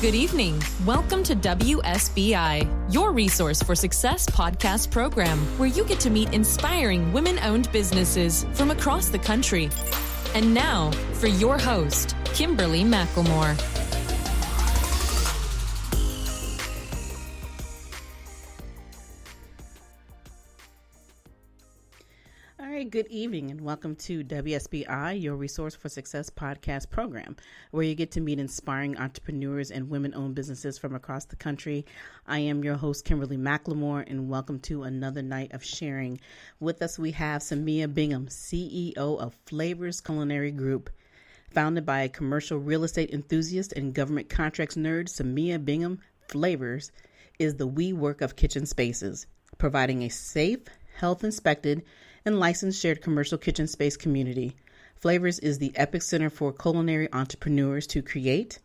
Good evening. Welcome to WSBI, your resource for success podcast program, where you get to meet inspiring women-owned businesses from across the country. And now, for your host, Kimberly McLemore. All right, good evening and welcome to WSBI, your Resource for Success podcast program, where you get to meet inspiring entrepreneurs and women-owned businesses from across the country. I am your host, Kimberly McLemore, and welcome to another night of sharing. With us, we have Samia Bingham, CEO of Flavors Culinary Group. Founded by a commercial real estate enthusiast and government contracts nerd, Samia Bingham Flavors is the we work of kitchen spaces, providing a safe, health-inspected, and licensed shared commercial kitchen space community. Flavors is the epicenter for culinary entrepreneurs to create,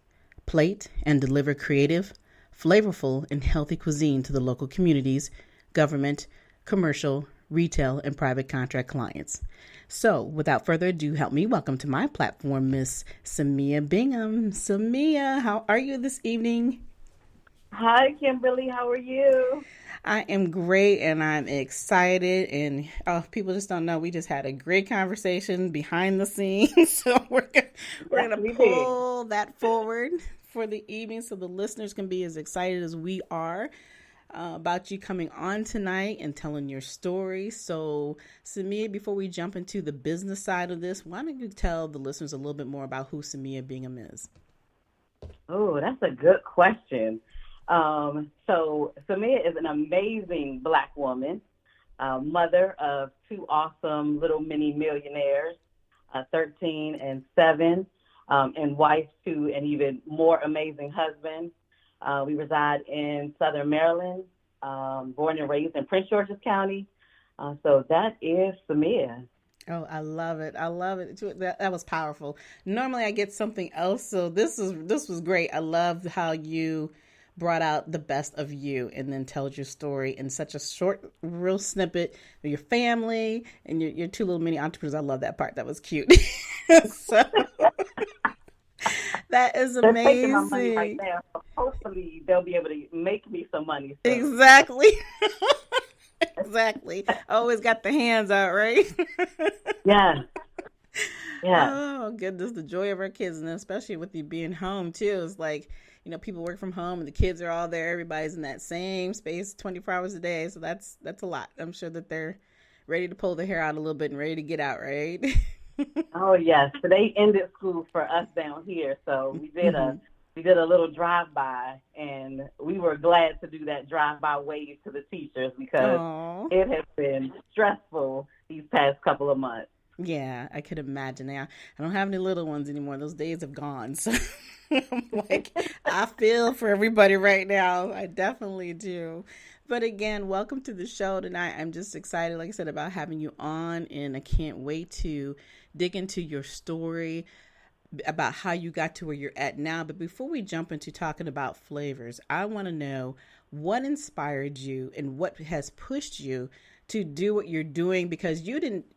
plate, and deliver creative, flavorful, and healthy cuisine to the local communities, government, commercial, retail, and private contract clients. So, without further ado, help me welcome to my platform, Miss Samia Bingham. Samia, how are you this evening? Hi, Kimberly. How are you? I am great and I'm excited, and people just don't know, we just had a great conversation behind the scenes. So we're gonna pull that forward for the evening so the listeners can be as excited as we are about you coming on tonight and telling your story. So Samia, before we jump into the business side of this, why don't you tell the listeners a little bit more about who Samia Bingham is? Oh, that's a good question. So Samia is an amazing Black woman, mother of two awesome little mini millionaires, 13 and 7, and wife to an even more amazing husband. We reside in Southern Maryland, born and raised in Prince George's County. So that is Samia. Oh, I love it. I love it. That was powerful. Normally I get something else. So this was great. I loved how you brought out the best of you and then told your story in such a short, real snippet of your family and your two little mini entrepreneurs. I love that part. That was cute. So, that is amazing. They're taking my money right now. Hopefully they'll be able to make me some money. So. Exactly. Exactly. Always got the hands out, right? Yeah. Yeah. Oh, goodness. The joy of our kids, and especially with you being home, too. It's like, people work from home and the kids are all there. Everybody's in that same space 24 hours a day. So that's a lot. I'm sure that they're ready to pull their hair out a little bit and ready to get out, right? Oh, yes. So they ended school for us down here. So we did a little drive-by, and we were glad to do that drive-by wave to the teachers because It has been stressful these past couple of months. Yeah, I could imagine. Now, I don't have any little ones anymore. Those days have gone. So I'm like, I feel for everybody right now. I definitely do. But again, welcome to the show tonight. I'm just excited, like I said, about having you on, and I can't wait to dig into your story about how you got to where you're at now. But before we jump into talking about flavors, I want to know what inspired you and what has pushed you to do what you're doing, because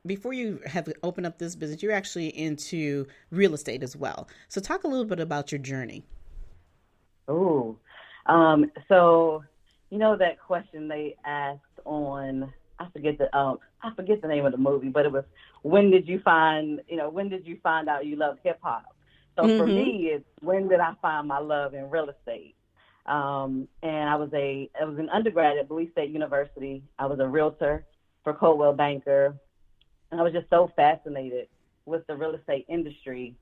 before you have opened up this business, you're actually into real estate as well. So talk a little bit about your journey. Oh, so, that question they asked on, I forget the name of the movie, but it was, when did you find out you love hip hop? So for me, it's when did I find my love in real estate? And I was an undergrad at Bowie State University. I was a realtor for Coldwell Banker, and I was just so fascinated with the real estate industry.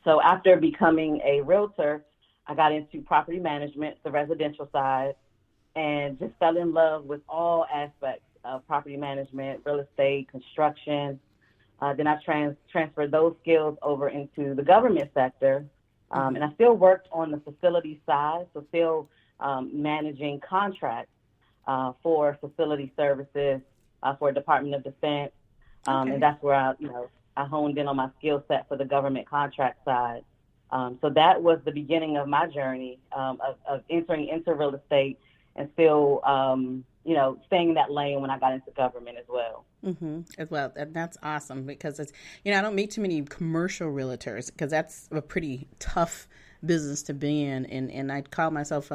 So after becoming a realtor, I got into property management, the residential side, and just fell in love with all aspects of property management, real estate, construction. Then I transferred those skills over into the government sector. And I still worked on the facility side, so still managing contracts for facility services for Department of Defense. And that's where I honed in on my skill set for the government contract side. So that was the beginning of my journey of entering into real estate and still, staying in that lane when I got into government as well. As well. That's awesome because it's, I don't meet too many commercial realtors because that's a pretty tough business to be in. And I called myself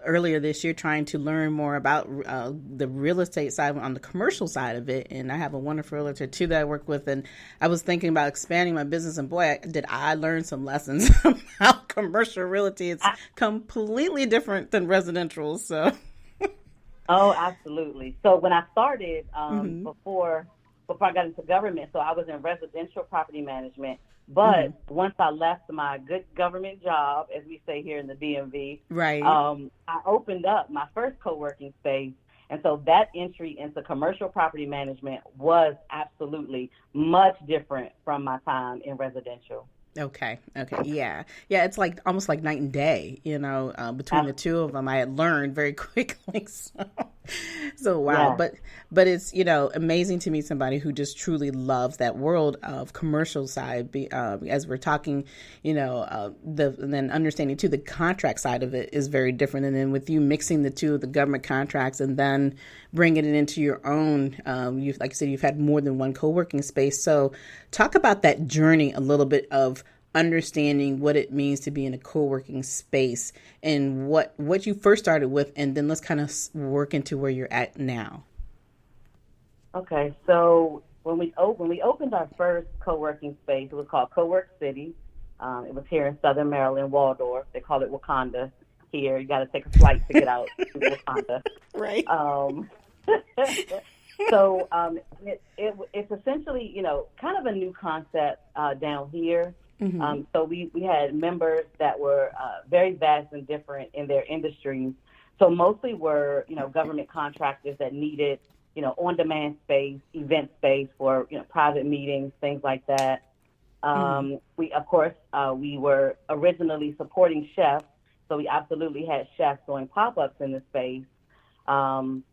earlier this year trying to learn more about the real estate side on the commercial side of it. And I have a wonderful realtor too that I work with. And I was thinking about expanding my business, and boy, did I learn some lessons about commercial realty. It's completely different than residential. So. Oh, absolutely. So when I started, before I got into government, so I was in residential property management. But once I left my good government job, as we say here in the DMV, right, I opened up my first co-working space. And so that entry into commercial property management was absolutely much different from my time in residential. Okay. Yeah. It's like almost like night and day, between the two of them. I had learned very quickly. So wow. Yeah. But it's, amazing to meet somebody who just truly loves that world of commercial side. As we're talking, and then understanding too, the contract side of it is very different. And then with you mixing the two, the government contracts, and then bringing it into your own, like I said, you've had more than one co-working space. So talk about that journey a little bit of understanding what it means to be in a co-working space and what you first started with, and then let's kind of work into where you're at now. Okay, so when we opened our first co-working space, it was called Co-work City. It was here in Southern Maryland, Waldorf. They call it Wakanda here. You got to take a flight to get out to Wakanda. Right. So it's essentially, kind of a new concept down here. So we had members that were very vast and different in their industries. So mostly were, government contractors that needed, on-demand space, event space for, private meetings, things like that. We were originally supporting chefs. So we absolutely had chefs doing pop-ups in the space. And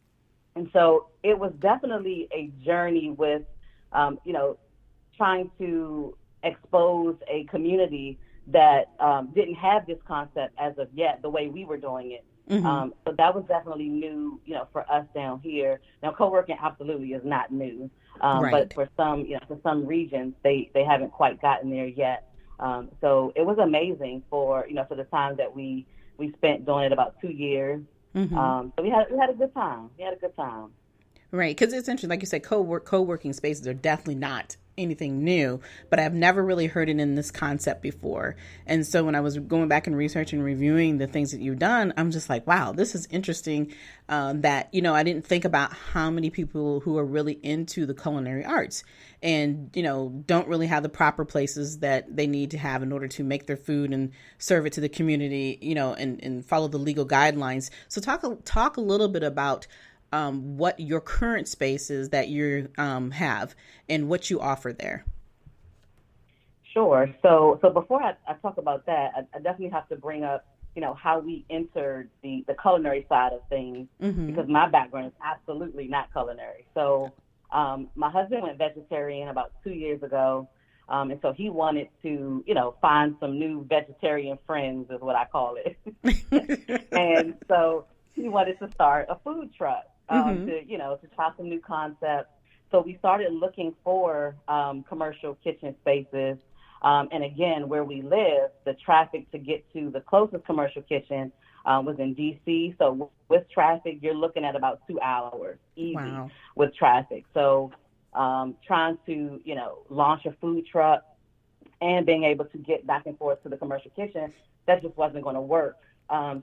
so it was definitely a journey with, trying to expose a community that didn't have this concept as of yet, the way we were doing it. So that was definitely new, for us down here. Now, co-working absolutely is not new, but for some regions, they haven't quite gotten there yet. So it was amazing for the time that we spent doing it, about 2 years. So we had a good time. Right, because it's interesting, like you said, co-working spaces are definitely not anything new, but I've never really heard it in this concept before. And so when I was going back and researching and reviewing the things that you've done, I'm just like, wow, this is interesting. That I didn't think about how many people who are really into the culinary arts and don't really have the proper places that they need to have in order to make their food and serve it to the community, and follow the legal guidelines. So talk a little bit about what your current space is that you have and what you offer there. Sure. So before I talk about that, I definitely have to bring up, how we entered the culinary side of things, because my background is absolutely not culinary. So my husband went vegetarian about 2 years ago. And so he wanted to, find some new vegetarian friends is what I call it. And so he wanted to start a food truck. To try some new concepts. So we started looking for commercial kitchen spaces. And again, where we live, the traffic to get to the closest commercial kitchen was in D.C. So with traffic, you're looking at about 2 hours easy with traffic. So trying to, launch a food truck and being able to get back and forth to the commercial kitchen, that just wasn't going to work.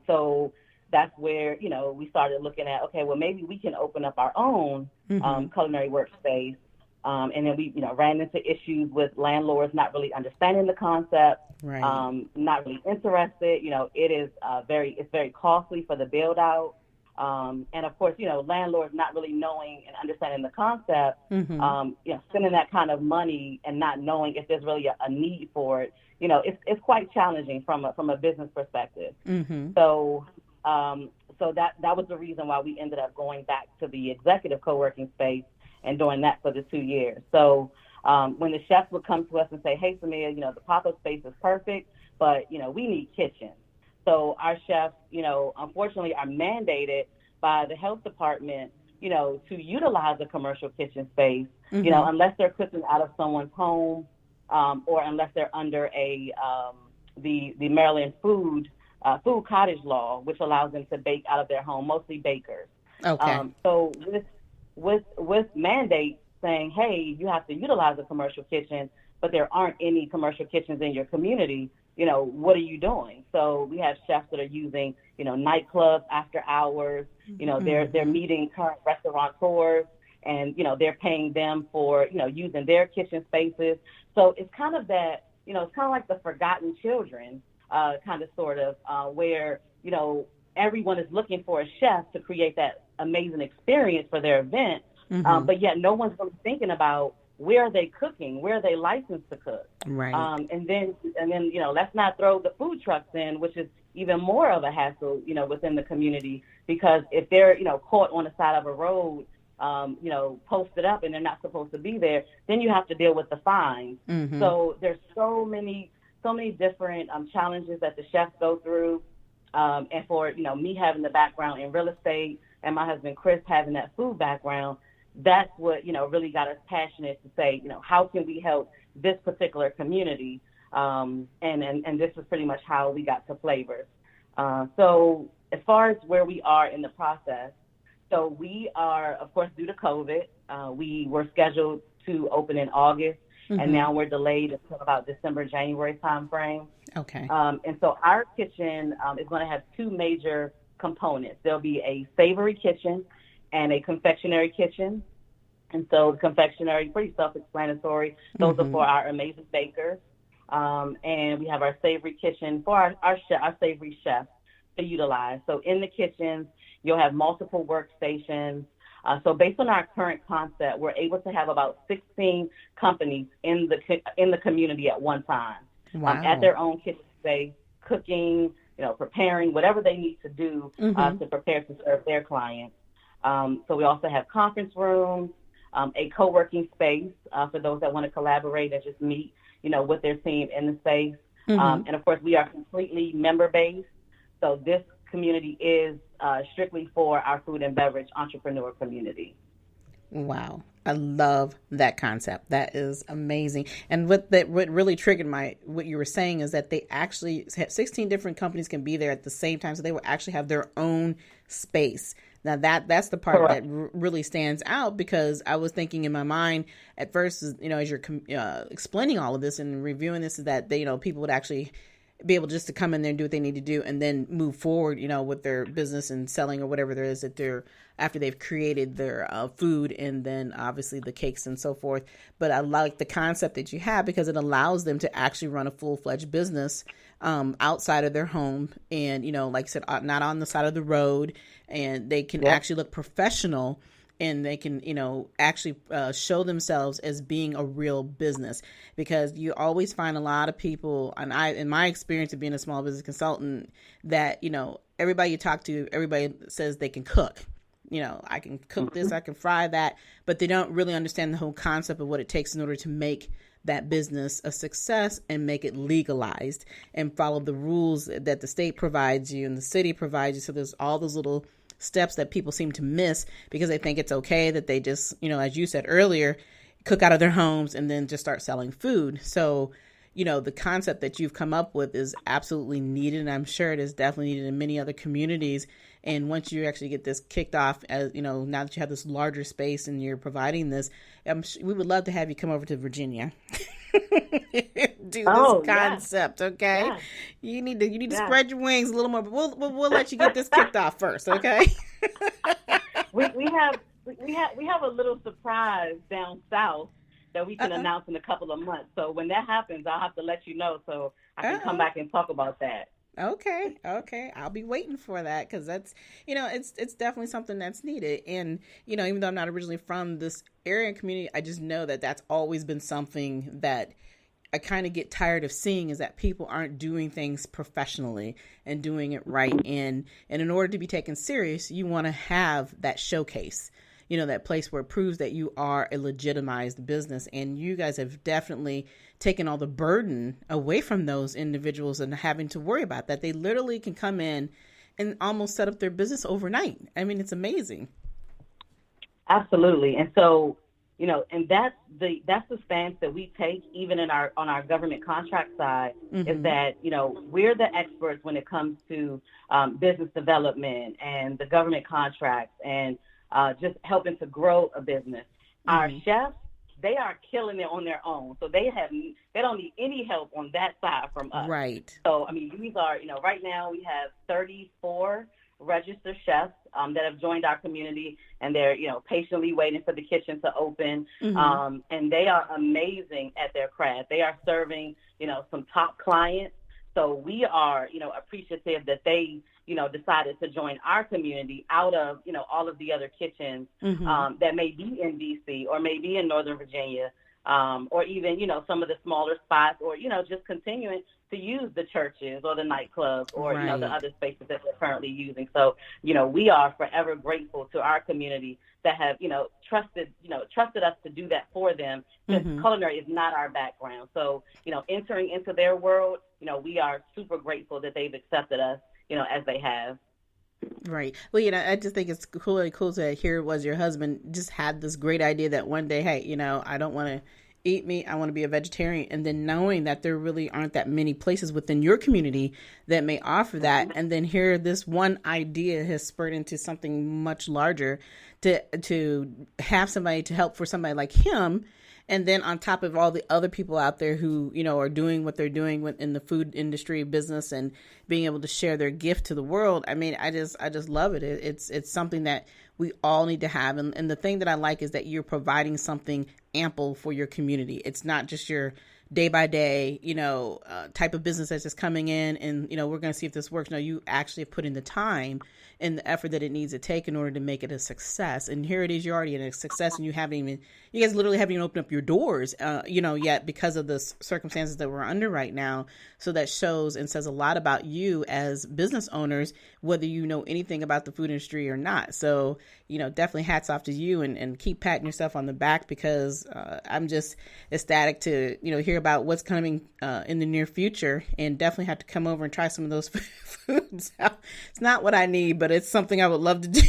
So that's where, we started looking at, okay, well, maybe we can open up our own culinary workspace. And then we, ran into issues with landlords not really understanding the concept, not really interested. It's very costly for the build out. And of course, landlords not really knowing and understanding the concept, spending that kind of money and not knowing if there's really a need for it, it's quite challenging from a business perspective. So that was the reason why we ended up going back to the executive co-working space and doing that for the 2 years. So when the chefs would come to us and say, hey, Samia, the pop-up space is perfect, but, we need kitchens. So our chefs, unfortunately are mandated by the health department, to utilize a commercial kitchen space, unless they're cooking out of someone's home or unless they're under a the Maryland food cottage law, which allows them to bake out of their home, mostly bakers. Okay. So with mandates saying, hey, you have to utilize a commercial kitchen, but there aren't any commercial kitchens in your community, what are you doing? So we have chefs that are using, nightclubs after hours. They're meeting current restaurateurs, and, they're paying them for, using their kitchen spaces. So it's kind of that, it's kind of like the forgotten children, kind of sort of, where, everyone is looking for a chef to create that amazing experience for their event. But yet no one's really thinking about where are they cooking, where are they licensed to cook. Right. And then, let's not throw the food trucks in, which is even more of a hassle, within the community, because if they're, caught on the side of a road, posted up and they're not supposed to be there, then you have to deal with the fines. So there's so many different challenges that the chefs go through. And for, me having the background in real estate and my husband, Chris, having that food background, that's what, really got us passionate to say, how can we help this particular community? And this is pretty much how we got to Flavors. So as far as where we are in the process, so we are, of course, due to COVID, we were scheduled to open in August, and now we're delayed until about December, January timeframe. Okay. And so our kitchen is going to have two major components. There'll be a savory kitchen and a confectionery kitchen. And so the confectionery, pretty self-explanatory. Those are for our amazing bakers. And we have our savory kitchen for our savory chefs to utilize. So in the kitchens, you'll have multiple workstations. So based on our current concept, we're able to have about 16 companies in the community at one time. Wow. At their own kitchen space, cooking, preparing, whatever they need to do to prepare to serve their clients. So we also have conference rooms, a co-working space for those that want to collaborate and just meet, with their team in the space. And of course, we are completely member-based. So this community is strictly for our food and beverage entrepreneur community. Wow. I love that concept. That is amazing. And what really triggered what you were saying is that they actually have 16 different companies can be there at the same time. So they will actually have their own space. Now that's the part Correct. that really stands out, because I was thinking in my mind at first, as you're explaining all of this and reviewing this, is that people would actually be able just to come in there and do what they need to do and then move forward, with their business and selling or whatever there is that they're, after they've created their food and then obviously the cakes and so forth. But I like the concept that you have, because it allows them to actually run a full-fledged business outside of their home and, like I said, not on the side of the road, and they can actually look professional, and they can, actually show themselves as being a real business. Because you always find a lot of people, and in my experience of being a small business consultant, that, everybody you talk to, everybody says they can cook. I can cook this, I can fry that, but they don't really understand the whole concept of what it takes in order to make that business a success and make it legalized and follow the rules that the state provides you and the city provides you. So there's all those little steps that people seem to miss because they think it's okay that they just, as you said earlier, cook out of their homes and then just start selling food. So, the concept that you've come up with is absolutely needed, and I'm sure it is definitely needed in many other communities. And once you actually get this kicked off, as now that you have this larger space and you're providing this, we would love to have you come over to Virginia. Do this concept, okay? Yeah. You need to spread your wings a little more, but we'll let you get this kicked off first, okay? we have a little surprise down south that we can announce in a couple of months. So when that happens, I'll have to let you know so I can come back and talk about that. Okay. I'll be waiting for that, because that's, it's definitely something that's needed. And, even though I'm not originally from this area and community, I just know that that's always been something that I kind of get tired of seeing, is that people aren't doing things professionally and doing it right. And in order to be taken serious, you want to have that showcase, that place where it proves that you are a legitimized business. And you guys have definitely taken all the burden away from those individuals and having to worry about that. They literally can come in and almost set up their business overnight. I mean, it's amazing. Absolutely. And so, and that's the stance that we take even on our government contract side, is that, we're the experts when it comes to business development and the government contracts and just helping to grow a business. Our chefs, they are killing it on their own. So they don't need any help on that side from us. Right. So, these are, right now we have 34 registered chefs that have joined our community, and they're, patiently waiting for the kitchen to open. And they are amazing at their craft. They are serving, some top clients. So we are, appreciative that they, decided to join our community out of, all of the other kitchens that may be in D.C. or may be in Northern Virginia, or even, some of the smaller spots, or, just continuing to use the churches or the nightclubs or, the other spaces that they're currently using. So, we are forever grateful to our community that have, trusted us to do that for them, since culinary is not our background. So, entering into their world, we are super grateful that they've accepted us, as they have. Right. Well, I just think it's really cool to hear was your husband just had this great idea that one day, hey, I don't want to eat meat, I want to be a vegetarian. And then knowing that there really aren't that many places within your community that may offer that. And then here, this one idea has spurred into something much larger to have somebody to help for somebody like him. And then on top of all the other people out there who, are doing what they're doing in the food industry business and being able to share their gift to the world. I just love it. It's something that we all need to have. And the thing that I like is that you're providing something ample for your community. It's not just your day by day, type of business that's just coming in and, we're going to see if this works. No, you actually have put in the time and the effort that it needs to take in order to make it a success. And here it is, you're already in a success, and you guys literally haven't even opened up your doors, yet because of the circumstances that we're under right now. So that shows and says a lot about you as business owners, whether you know anything about the food industry or not. So, definitely hats off to you, and keep patting yourself on the back, because I'm just ecstatic to, hear about what's coming in the near future, and definitely have to come over and try some of those foods. It's not what I need, but it's something I would love to do.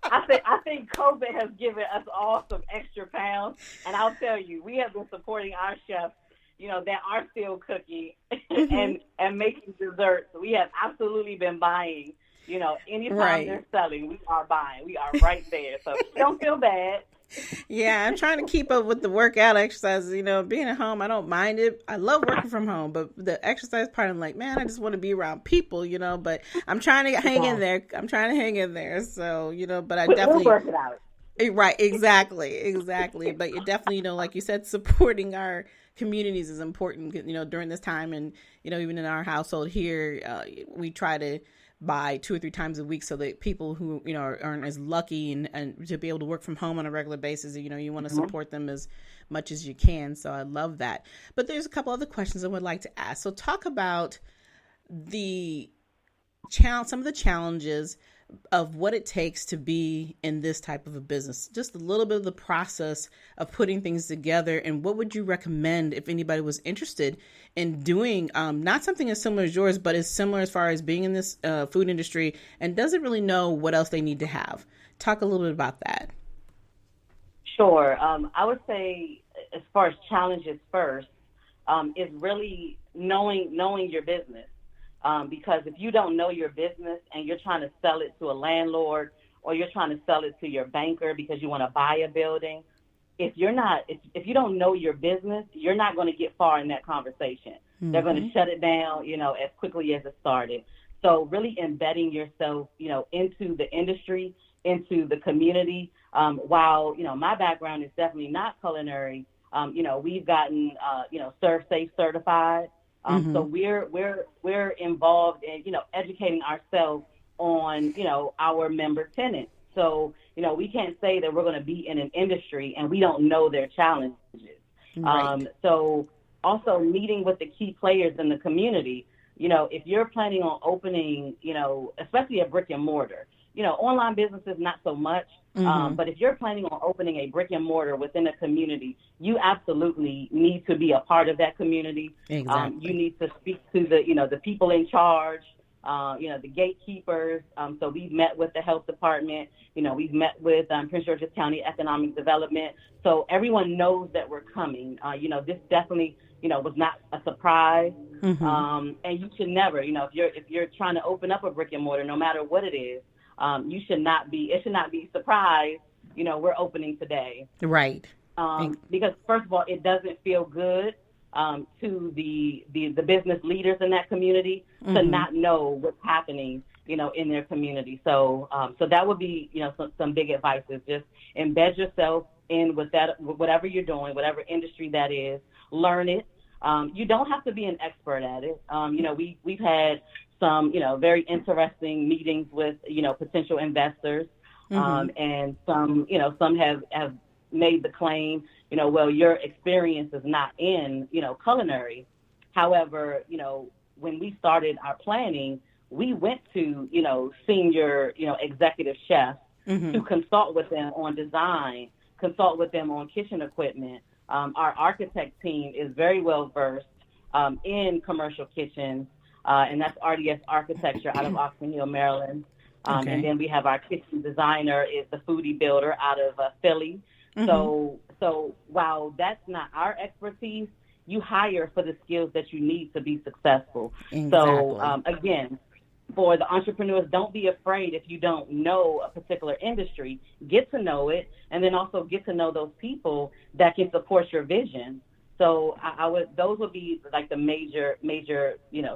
I think COVID has given us all some extra pounds, and I'll tell you, we have been supporting our chefs, that are still cooking and making desserts. We have absolutely been buying. Anytime they're selling, we are buying. We are right there, so don't feel bad. Yeah, I'm trying to keep up with the workout exercises. Being at home, I don't mind it. I love working from home, but the exercise part, I'm like, man, I just want to be around people, but I'm trying to hang in there. So, but I definitely we'll work it out. Right, exactly. But you definitely, like you said, supporting our communities is important, during this time. And, even in our household here, we try to buy 2 or 3 times a week so that people who, aren't as lucky and to be able to work from home on a regular basis, you want to support them as much as you can. So I love that. But there's a couple other questions I would like to ask. So talk about some of the challenges of what it takes to be in this type of a business, just a little bit of the process of putting things together. And what would you recommend if anybody was interested in doing not something as similar as yours, but as similar as far as being in this food industry and doesn't really know what else they need to have? Talk a little bit about that. Sure. I would say as far as challenges first, is really knowing your business. Because if you don't know your business and you're trying to sell it to a landlord, or you're trying to sell it to your banker because you want to buy a building, if you don't know your business, you're not going to get far in that conversation. They're going to shut it down, as quickly as it started. So really embedding yourself, into the industry, into the community. While, my background is definitely not culinary, we've gotten, Serve Safe certified. So we're involved in, educating ourselves on, our member tenants. So, we can't say that we're going to be in an industry and we don't know their challenges. Right. So also meeting with the key players in the community, if you're planning on opening, especially a brick and mortar, online businesses, not so much. But if you're planning on opening a brick and mortar within a community, you absolutely need to be a part of that community. Exactly. You need to speak to the people in charge, the gatekeepers. So we've met with the health department. We've met with Prince George's County Economic Development. So everyone knows that we're coming. This definitely, was not a surprise. And you should never, if you're trying to open up a brick and mortar, no matter what it is, it should not be surprised, we're opening today. Right. Because first of all, it doesn't feel good to the business leaders in that community to not know what's happening, in their community. So that would be, some big advice is just embed yourself in with that, whatever you're doing, whatever industry that is, learn it. You don't have to be an expert at it. We've had some, very interesting meetings with, potential investors, and some have made the claim, well, your experience is not in, culinary. However, when we started our planning, we went to, senior, executive chefs to consult with them on design, consult with them on kitchen equipment. Our architect team is very well versed in commercial kitchens, and that's RDS Architecture out of Oxon Hill, Maryland. And then we have our kitchen designer is the Foodie Builder out of Philly. So while that's not our expertise, you hire for the skills that you need to be successful. Exactly. So again, for the entrepreneurs, don't be afraid if you don't know a particular industry. Get to know it, and then also get to know those people that can support your vision. So those would be like the major,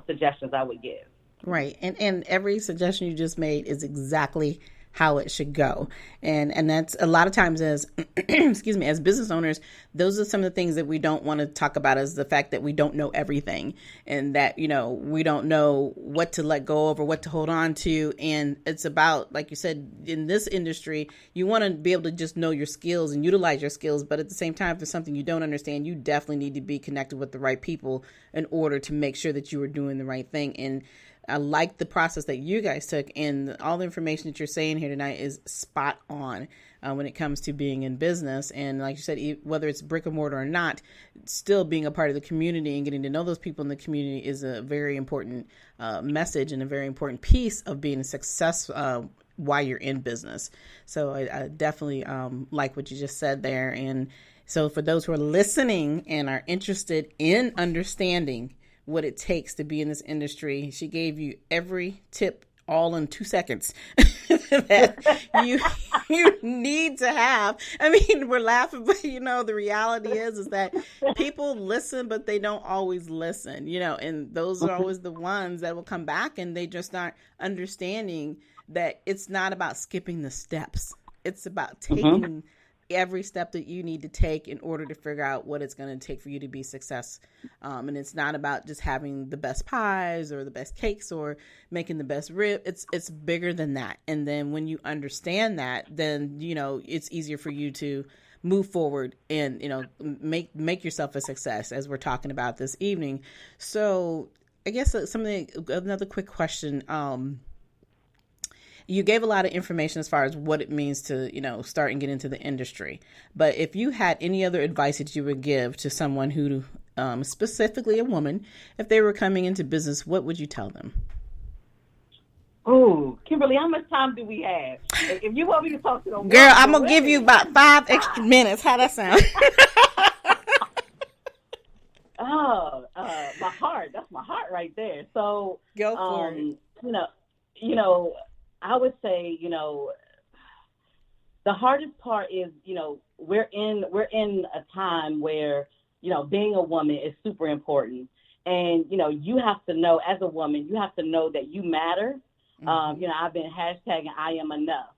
suggestions I would give. Right. And every suggestion you just made is exactly how it should go. And that's a lot of times as, excuse me, as business owners, those are some of the things that we don't want to talk about, is the fact that we don't know everything, and that, we don't know what to let go of or what to hold on to. And it's about, like you said, in this industry, you want to be able to just know your skills and utilize your skills. But at the same time, if there's something you don't understand, you definitely need to be connected with the right people in order to make sure that you are doing the right thing. And I like the process that you guys took, and all the information that you're saying here tonight is spot on when it comes to being in business. And like you said, whether it's brick and mortar or not, still being a part of the community and getting to know those people in the community is a very important message and a very important piece of being a success while you're in business. So I definitely like what you just said there. And so for those who are listening and are interested in understanding what it takes to be in this industry, she gave you every tip all in 2 seconds that you need to have. I mean, we're laughing, but the reality is that people listen, but they don't always listen, and those are always the ones that will come back, and they just aren't understanding that it's not about skipping the steps. It's about taking every step that you need to take in order to figure out what it's going to take for you to be success. And it's not about just having the best pies or the best cakes or making the best rib. It's bigger than that. And then when you understand that, then, it's easier for you to move forward and, make yourself a success, as we're talking about this evening. So I guess another quick question. You gave a lot of information as far as what it means to, start and get into the industry. But if you had any other advice that you would give to someone who, specifically a woman, if they were coming into business, what would you tell them? Oh, Kimberly, how much time do we have? If you want me to talk to them, girl, I'm gonna give you about 5 extra minutes. How that sound? My heart. That's my heart right there. So go for it. I would say, the hardest part is, we're in a time where, being a woman is super important. And, you have to know, as a woman, you have to know that you matter. I've been hashtagging I am enough.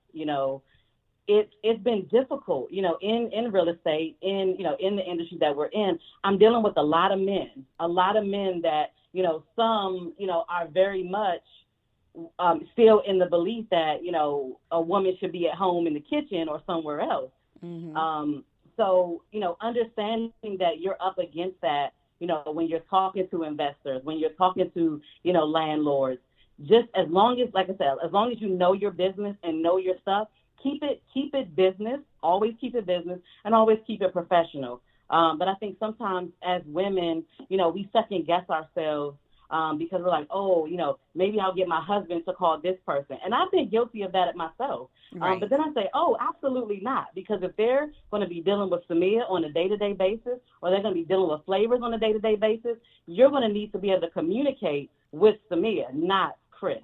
It's been difficult, in real estate, in the industry that we're in. I'm dealing with a lot of men that, some, are very much still in the belief that, a woman should be at home in the kitchen or somewhere else. So, understanding that you're up against that, when you're talking to investors, when you're talking to, landlords, just as long as, like I said, as long as you know your business and know your stuff, keep it business, always keep it business, and always keep it professional. But I think sometimes as women, we second guess ourselves because we're like, oh, maybe I'll get my husband to call this person. And I've been guilty of that myself. Right. But then I say, oh, absolutely not. Because if they're going to be dealing with Samia on a day-to-day basis, or they're going to be dealing with Flavors on a day-to-day basis, you're going to need to be able to communicate with Samia, not Chris.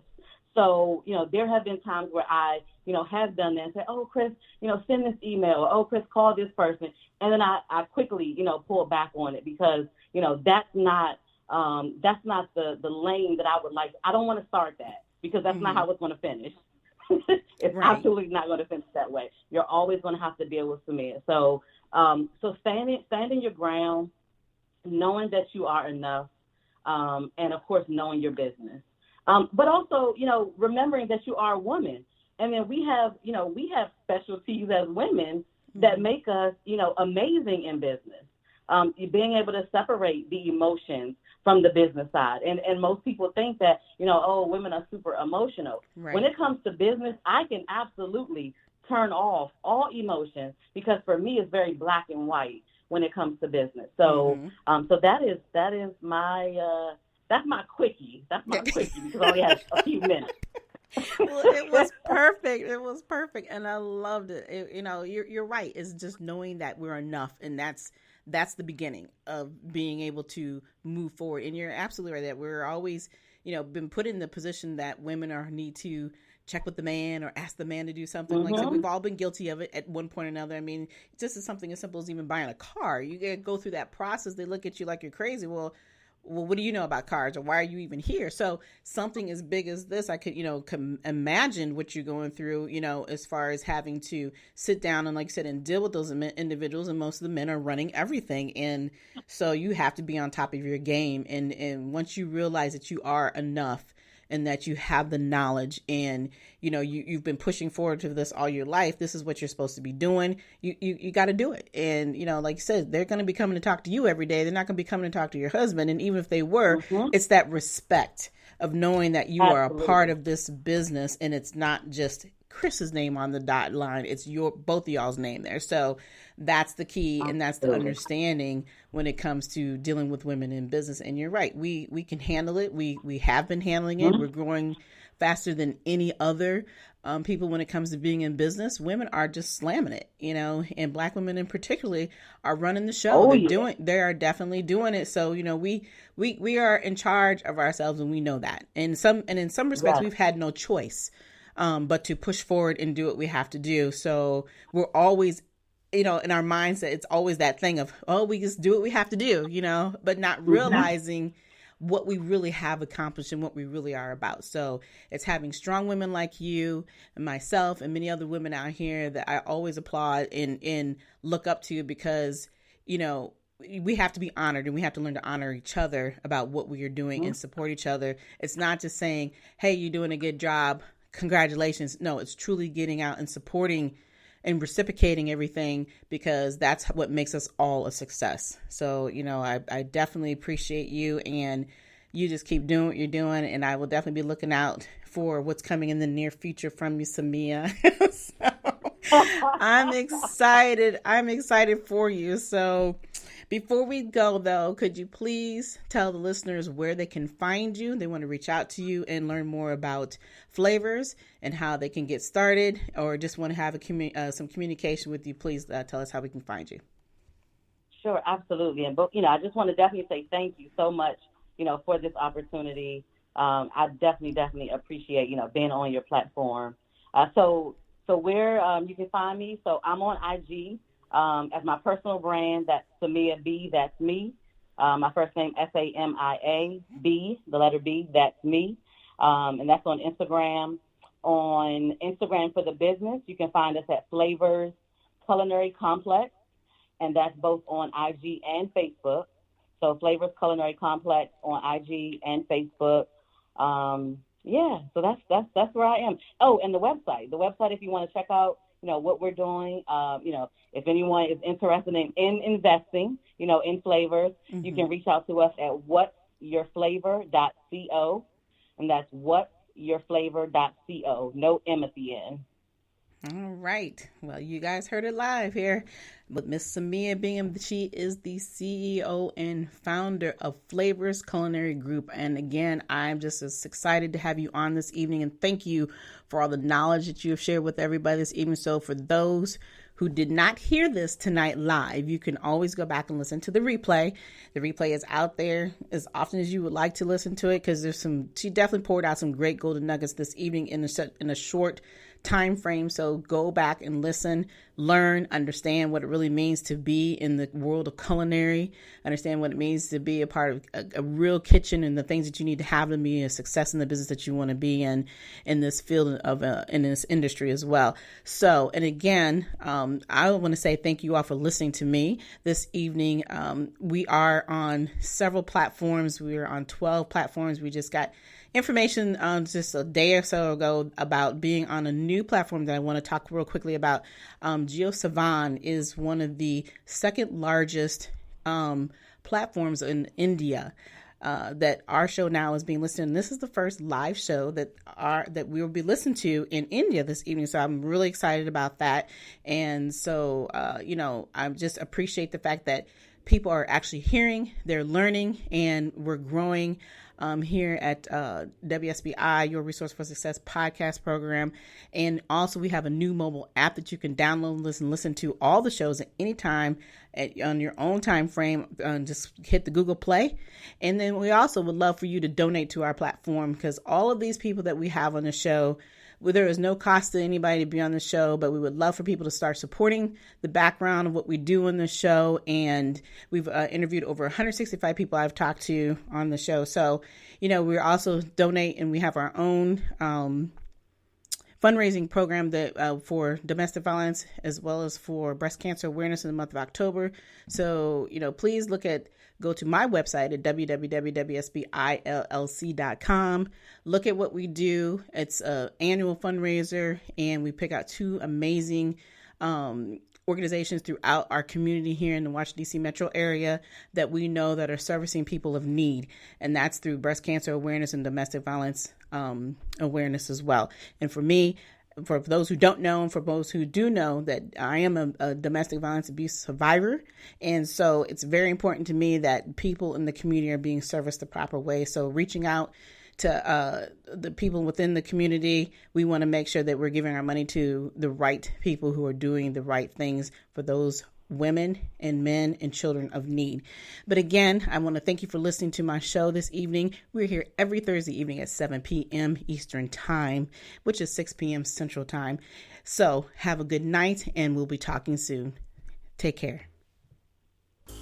So, there have been times where I, have done that and say, oh, Chris, send this email, or, oh, Chris, call this person. And then I quickly, pull back on it because, that's not the lane that I would like. I don't want to start that because that's not how it's going to finish. It's Right. absolutely not going to finish that way. You're always going to have to deal with Samia. So, standing your ground, knowing that you are enough, and of course, knowing your business. But also, remembering that you are a woman. And then we have specialties as women that make us, amazing in business. Being able to separate the emotions from the business side. And most people think that, women are super emotional. Right. When it comes to business, I can absolutely turn off all emotions because for me, it's very black and white when it comes to business. So, so that is my, that's my quickie. That's my quickie because I only have a few minutes. Well, it was perfect. It was perfect. And I loved it. You're right. It's just knowing that we're enough. And that's the beginning of being able to move forward. And you're absolutely right that we're always, been put in the position that women need to check with the man or ask the man to do something. Like I said, we've all been guilty of it at one point or another. I mean, just as something as simple as even buying a car. You gotta go through that process. They look at you like you're crazy. Well, what do you know about cars, or why are you even here? So something as big as this, I could, imagine what you're going through, as far as having to sit down and, like you said, and deal with those individuals. And most of the men are running everything. And so you have to be on top of your game. And once you realize that you are enough and that you have the knowledge and, you've been pushing forward to this all your life, this is what you're supposed to be doing. You got to do it. And, like you said, they're going to be coming to talk to you every day. They're not going to be coming to talk to your husband. And even if they were, it's that respect of knowing that you are a part of this business and it's not just Chris's name on the dot line. It's both of y'all's name there. So that's the key. And that's the understanding when it comes to dealing with women in business. And you're right. We can handle it. We have been handling it. We're growing faster than any other people when it comes to being in business. Women are just slamming it, and Black women in particularly are running the show. They are definitely doing it. So, we are in charge of ourselves and we know that. And in some respects, we've had no choice but to push forward and do what we have to do. So we're always, in our mindset, it's always that thing of, oh, we just do what we have to do, but not realizing what we really have accomplished and what we really are about. So it's having strong women like you and myself and many other women out here that I always applaud and look up to because, we have to be honored and we have to learn to honor each other about what we are doing and support each other. It's not just saying, hey, you're doing a good job. Congratulations. No, it's truly getting out and supporting and reciprocating everything because that's what makes us all a success. So, I definitely appreciate you and you just keep doing what you're doing. And I will definitely be looking out for what's coming in the near future from you, Samia. So I'm excited. I'm excited for you. So before we go, though, could you please tell the listeners where they can find you? They want to reach out to you and learn more about Flavors and how they can get started, or just want to have some communication with you. Please tell us how we can find you. Sure, absolutely. And I just want to definitely say thank you so much, for this opportunity. I definitely appreciate, being on your platform. So where you can find me, so I'm on IG. As my personal brand, that's Samia B, that's me. My first name, Samia B, the letter B, that's me. And that's on Instagram. On Instagram for the business, you can find us at Flavors Culinary Complex, and that's both on IG and Facebook. So Flavors Culinary Complex on IG and Facebook. So that's where I am. Oh, and the website, if you want to check out, what we're doing, if anyone is interested in investing, in flavors, you can reach out to us at whatyourflavor.co, and that's whatyourflavor.co, no M at the end. All right. Well, you guys heard it live here with Miss Samia Bingham. She is the CEO and founder of Flavors Culinary Group. And again, I'm just as excited to have you on this evening. And thank you for all the knowledge that you have shared with everybody this evening. So for those who did not hear this tonight live, you can always go back and listen to the replay. The replay is out there as often as you would like to listen to it, because she definitely poured out some great golden nuggets this evening in a short time frame. So go back and listen, learn, understand what it really means to be in the world of culinary, understand what it means to be a part of a real kitchen and the things that you need to have to be a success in the business that you want to be in this field of in this industry as well. So, and again, I want to say thank you all for listening to me this evening. We are on several platforms. We are on 12 platforms. We just got information just a day or so ago about being on a new platform that I want to talk real quickly about. JioSaavn is one of the second largest platforms in India that our show now is being listened. And this is the first live show that we will be listened to in India this evening. So I'm really excited about that. And so, I just appreciate the fact that people are actually hearing, they're learning, and we're growing here at WSBI, Your Resource for Success podcast program. And also we have a new mobile app that you can download and listen to all the shows at any time on your own time frame. Just hit the Google Play. And then we also would love for you to donate to our platform, because all of these people that we have on the show, there is no cost to anybody to be on the show, but we would love for people to start supporting the background of what we do on the show. And we've interviewed over 165 people I've talked to on the show. So, we're also donate, and we have our own fundraising program that for domestic violence as well as for breast cancer awareness in the month of October. So, please go to my website at www.sbillc.com. Look at what we do. It's an annual fundraiser, and we pick out two amazing organizations throughout our community here in the Washington, D.C. metro area that we know that are servicing people of need. And that's through breast cancer awareness and domestic violence awareness as well. And for me, for those who don't know, and for those who do know, that I am a domestic violence abuse survivor. And so it's very important to me that people in the community are being serviced the proper way. So reaching out to the people within the community, we want to make sure that we're giving our money to the right people who are doing the right things for those women and men and children of need. But again, I want to thank you for listening to my show this evening. We're here every Thursday evening at 7 p.m. Eastern Time, which is 6 p.m. Central Time. So have a good night, and we'll be talking soon. Take care.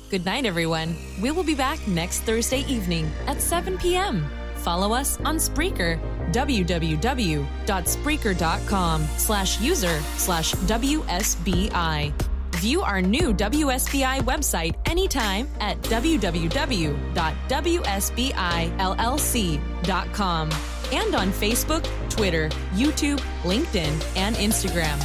Good night, everyone. We will be back next Thursday evening at 7 p.m. Follow us on Spreaker, www.spreaker.com/user/WSBI. View our new WSBI website anytime at www.wsbillc.com and on Facebook, Twitter, YouTube, LinkedIn, and Instagram.